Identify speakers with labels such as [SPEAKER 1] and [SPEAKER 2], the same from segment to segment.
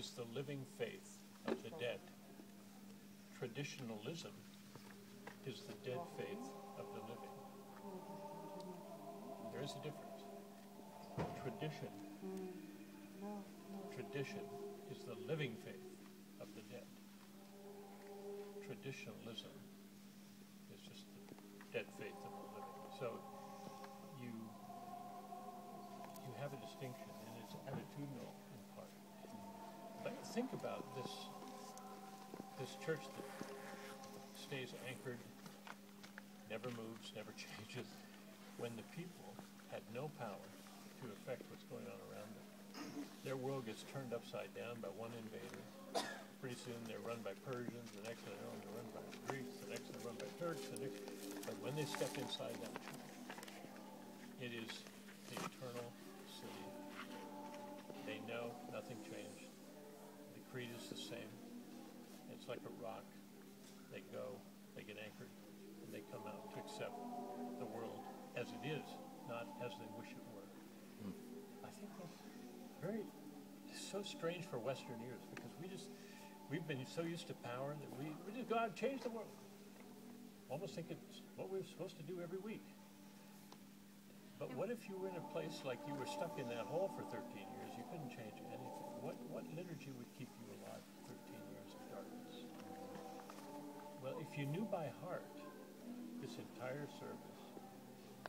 [SPEAKER 1] is the living faith of the dead. Traditionalism is the dead faith of the living. There is a difference. Tradition is the living faith of the dead. Traditionalism is just the dead faith of the living. So you have a distinction, and it's attitudinal in part. But think about this church that stays anchored, never moves, never changes, when the people had no power to affect what's going on around them. Their world gets turned upside down by one invader. Pretty soon they're run by Persians, the next they're run by Greeks, the next they're run by Turks, but when they step inside that church, it is the eternal city. They know nothing changed. The creed is the same. It's like a rock. They go, they get anchored, and they come out to accept the world as it is, not as they wish it were. I think that's so strange for Western ears, because we've been so used to power that we just go out and change the world. Almost think it's what we're supposed to do every week. But what if you were in a place like you were stuck in that hole for 13 years, you couldn't change anything? What liturgy would keep you alive for 13 years of darkness? Well, if you knew by heart this entire service,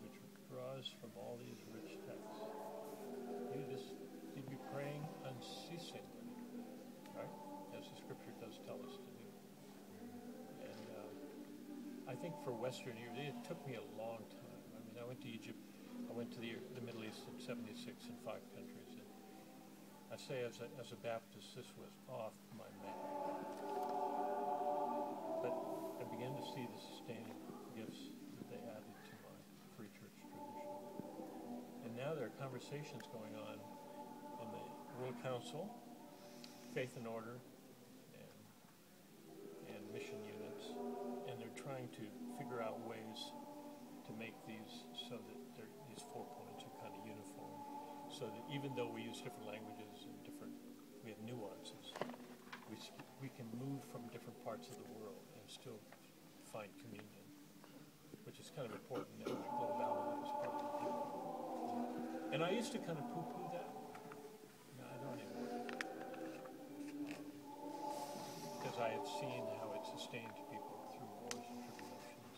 [SPEAKER 1] which draws from all these rich texts, you'd be praying unceasingly, right? As the Scripture does tell us to do. And I think for Western ears, it took me a long time. I mean, I went to Egypt. I went to the Middle East in '76 in 5 countries. And I say as a Baptist, this was off my map. But I began to see the sustaining gifts that they added to my free church tradition. And now there are conversations going on in the World Council, Faith and Order, and mission units, and they're trying to figure out ways to make these so that these 4 points are kind of uniform, so that even though we use different languages and we have nuances, we can move from different parts of the world and still find communion, which is kind of important that globality is part of the people. And I used to kind of poo-poo that. No, I don't anymore. Because I have seen how it sustains people through wars and tribulations.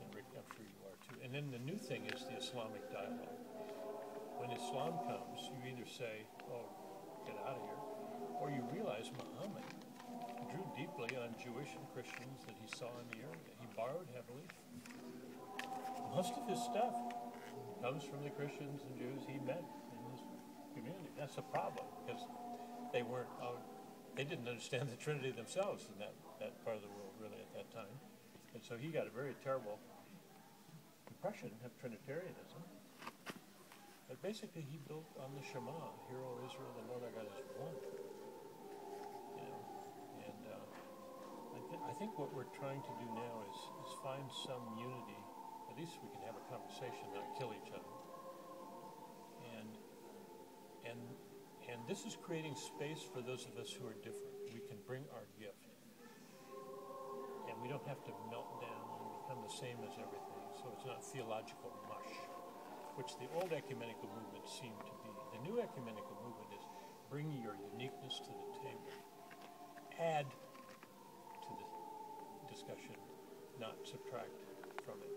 [SPEAKER 1] And Rick, I'm sure you are too. And then the new thing is the Islamic dialogue. When Islam comes, you either say, oh, get out of here, or you realize Muhammad drew deeply on Jewish and Christians that he saw in the area. He borrowed heavily. Most of his stuff comes from the Christians and Jews he met in his community. That's a problem, because they didn't understand the Trinity themselves in that part of the world, really, at that time. And so he got a very terrible impression of Trinitarianism. But basically he built on the Shema, Hear, O Israel, the Lord our God is one. You know, and I think what we're trying to do now is find some unity. At least we can have a conversation, not kill each other. And this is creating space for those of us who are different. We can bring our gift. And we don't have to melt down and become the same as everything. So it's not theological mush, which the old ecumenical movement seemed to be. The new ecumenical movement is bring your uniqueness to the table. Add to the discussion, not subtract from it.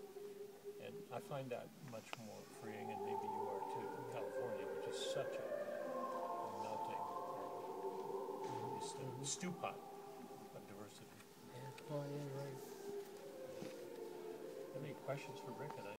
[SPEAKER 1] And I find that much more freeing, and maybe you are too, in California, which is such a melting stew pot of diversity.
[SPEAKER 2] Yeah. Oh, yeah, right.
[SPEAKER 1] Any questions for Rick? And